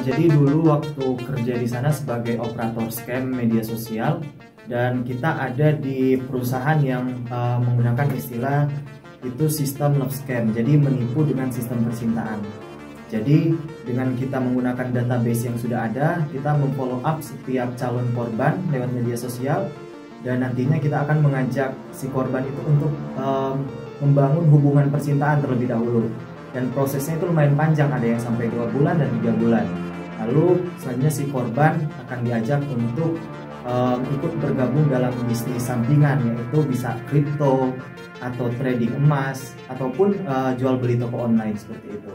Jadi dulu waktu kerja di sana sebagai operator scam media sosial, dan kita ada di perusahaan yang menggunakan istilah itu sistem love scam, jadi menipu dengan sistem percintaan. Jadi dengan kita menggunakan database yang sudah ada, kita memfollow up setiap calon korban lewat media sosial, dan nantinya kita akan mengajak si korban itu untuk membangun hubungan percintaan terlebih dahulu. Dan prosesnya itu lumayan panjang, ada yang sampai 2 bulan dan 3 bulan. Lalu selanjutnya si korban akan diajak untuk ikut bergabung dalam bisnis sampingan, yaitu bisa kripto atau trading emas ataupun jual beli toko online seperti itu.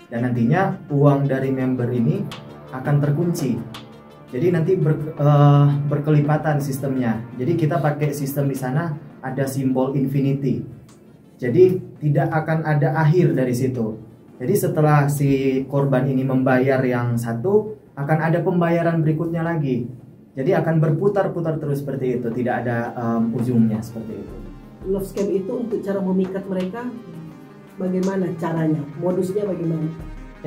Dan nantinya uang dari member ini akan terkunci. Jadi nanti berkelipatan sistemnya. Jadi kita pakai sistem di sana ada simbol infinity. Jadi tidak akan ada akhir dari situ. Jadi setelah si korban ini membayar yang satu, akan ada pembayaran berikutnya lagi. Jadi akan berputar-putar terus seperti itu, tidak ada ujungnya seperti itu. Love scam itu untuk cara memikat mereka, bagaimana caranya? Modusnya bagaimana?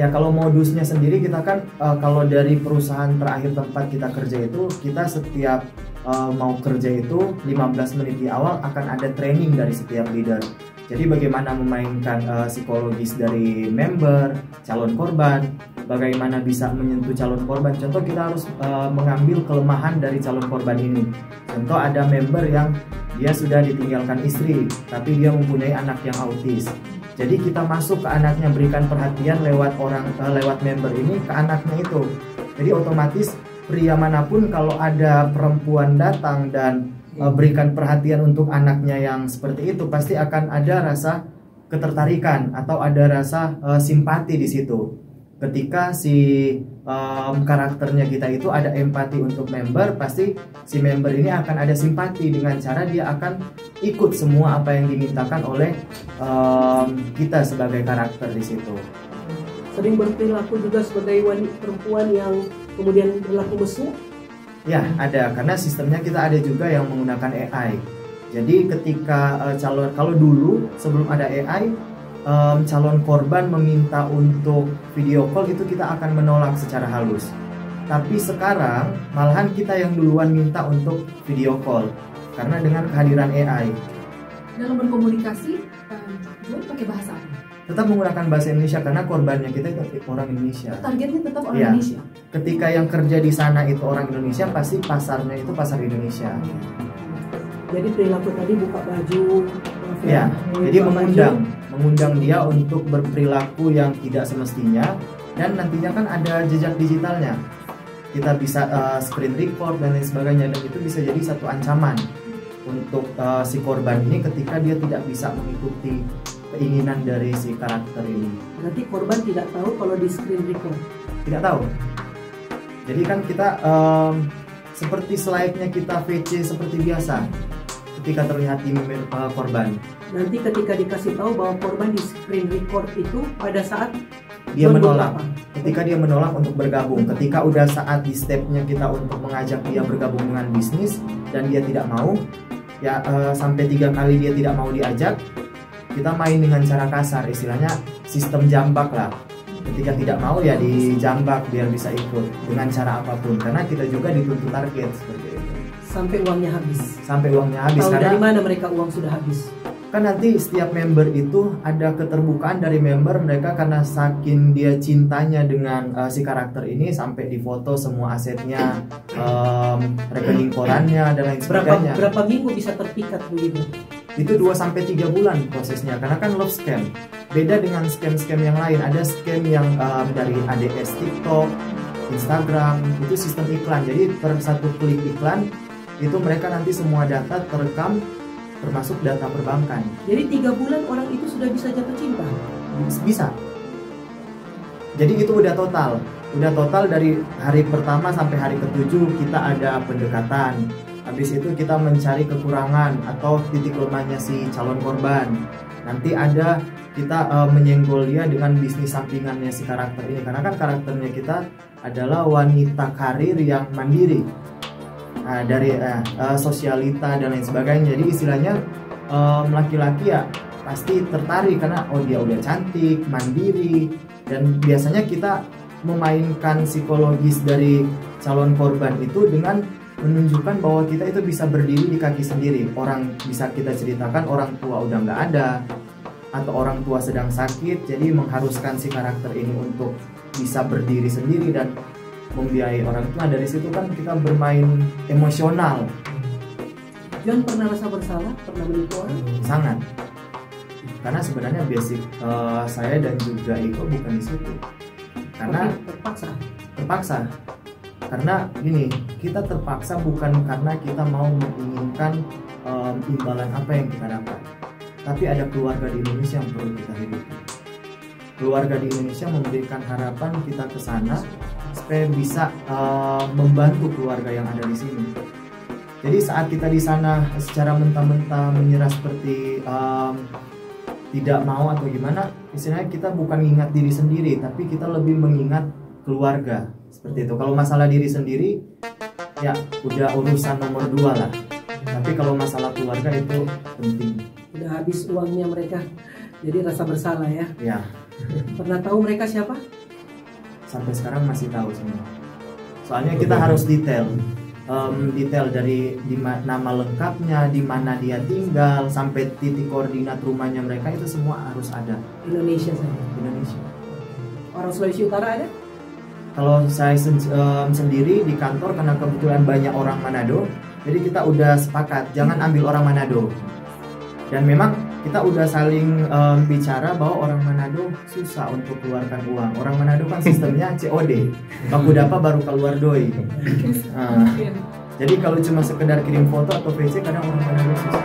Ya, kalau modusnya sendiri kita kan kalau dari perusahaan terakhir tempat kita kerja itu, kita setiap mau kerja itu 15 menit di awal akan ada training dari setiap leader. Jadi bagaimana memainkan psikologis dari member, calon korban, bagaimana bisa menyentuh calon korban. Contoh kita harus mengambil kelemahan dari calon korban ini. Contoh ada member yang dia sudah ditinggalkan istri, tapi dia mempunyai anak yang autis. Jadi kita masuk ke anaknya, berikan perhatian lewat member ini ke anaknya itu. Jadi otomatis pria manapun kalau ada perempuan datang dan berikan perhatian untuk anaknya yang seperti itu, pasti akan ada rasa ketertarikan atau ada rasa simpati di situ. Ketika si karakternya kita itu ada empati untuk member, pasti si member ini akan ada simpati dengan cara dia akan ikut semua apa yang dimintakan oleh kita sebagai karakter di situ. Sering berperilaku juga sebagai wanita perempuan yang kemudian berlaku mesum. Ya, ada, karena sistemnya kita ada juga yang menggunakan AI. Jadi ketika kalau dulu sebelum ada AI, calon korban meminta untuk video call itu kita akan menolak secara halus. Tapi sekarang malahan kita yang duluan minta untuk video call karena dengan kehadiran AI. Dalam berkomunikasi, Juan pakai bahasa apa? Tetap menggunakan bahasa Indonesia karena korbannya kita itu orang Indonesia. Targetnya tetap orang Ya. Indonesia. Ketika yang kerja di sana itu orang Indonesia, pasti pasarnya itu pasar Indonesia. Jadi perilaku tadi buka baju, Ya, jadi mengundang dia untuk berperilaku yang tidak semestinya, dan nantinya kan ada jejak digitalnya. Kita bisa screen record dan lain sebagainya, dan itu bisa jadi satu ancaman untuk si korban ini ketika dia tidak bisa mengikuti keinginan dari si karakter ini. Berarti korban tidak tahu kalau di screen record. Tidak tahu. Jadi kan kita seperti selayaknya kita VC seperti biasa ketika terlihat email korban. Nanti ketika dikasih tahu bahwa korban di screen record itu pada saat Dia menolak. apa? Ketika dia menolak untuk bergabung, ketika udah saat di stepnya kita untuk mengajak dia bergabung dengan bisnis dan dia tidak mau, ya sampai 3 kali dia tidak mau diajak, kita main dengan cara kasar, istilahnya sistem jambak lah. Ketika tidak mau ya dijambak biar bisa ikut dengan cara apapun, karena kita juga dituntut target seperti itu. Sampai uangnya habis. Sampai uangnya habis. Tahu Karena dari mana mereka uang sudah habis? kan nanti setiap member itu ada keterbukaan dari member mereka, karena saking dia cintanya dengan si karakter ini sampai difoto semua asetnya, rekening korannya dan lain sebagainya. Berapa minggu bisa terpikat begitu? Itu 2-3 bulan prosesnya, karena kan love scam. Beda dengan scam-scam yang lain. Ada scam yang dari ADS TikTok, Instagram, itu sistem iklan. Jadi per satu klik iklan itu mereka nanti semua data terekam, termasuk data perbankan. Jadi 3 bulan orang itu sudah bisa jatuh cinta? Bisa. Jadi itu udah total dari hari pertama sampai hari ke-7 kita ada pendekatan. Habis itu kita mencari kekurangan atau titik lemahnya si calon korban. Nanti ada kita menyenggol dia dengan bisnis sampingannya si karakter ini, karena kan karakternya kita adalah wanita karir yang mandiri. Dari sosialita dan lain sebagainya. Jadi istilahnya laki-laki ya pasti tertarik karena oh dia udah cantik, mandiri, dan biasanya kita memainkan psikologis dari calon korban itu dengan menunjukkan bahwa kita itu bisa berdiri di kaki sendiri. Orang bisa kita ceritakan orang tua udah nggak ada atau orang tua sedang sakit, jadi mengharuskan si karakter ini untuk bisa berdiri sendiri dan membiayai orang tua. Dari situ kan kita bermain emosional. John pernah rasa bersalah, pernah menipu orang? Sangat. Karena sebenarnya basic saya dan juga Iko bukan di situ. Karena terpaksa. Karena gini, kita terpaksa bukan karena kita mau menginginkan imbalan apa yang kita dapat, tapi ada keluarga di Indonesia yang perlu kita hidupi. Keluarga di Indonesia memberikan harapan kita ke sana supaya bisa membantu keluarga yang ada di sini. Jadi saat kita di sana secara mentah-mentah menyerah seperti tidak mau atau gimana, istilahnya kita bukan mengingat diri sendiri, tapi kita lebih mengingat keluarga. Seperti itu. Kalau masalah diri sendiri ya udah urusan nomor 2 lah, tapi kalau masalah keluarga itu penting. Udah habis uangnya mereka, jadi rasa bersalah ya. Ya. Pernah tahu mereka siapa? Sampai sekarang masih tahu semua. Soalnya kita harus detail dari nama lengkapnya, di mana dia tinggal, sampai titik koordinat rumahnya mereka, itu semua harus ada. Indonesia saja. Indonesia. Orang Sulawesi Utara ada? Kalau saya sendiri di kantor, karena kebetulan banyak orang Manado, jadi kita udah sepakat jangan ambil orang Manado. Dan memang kita udah saling bicara bahwa orang Manado susah untuk keluarkan uang. Orang Manado kan sistemnya COD, baku dapa baru keluar doi. Jadi kalau cuma sekedar kirim foto atau PC, kadang orang Manado susah.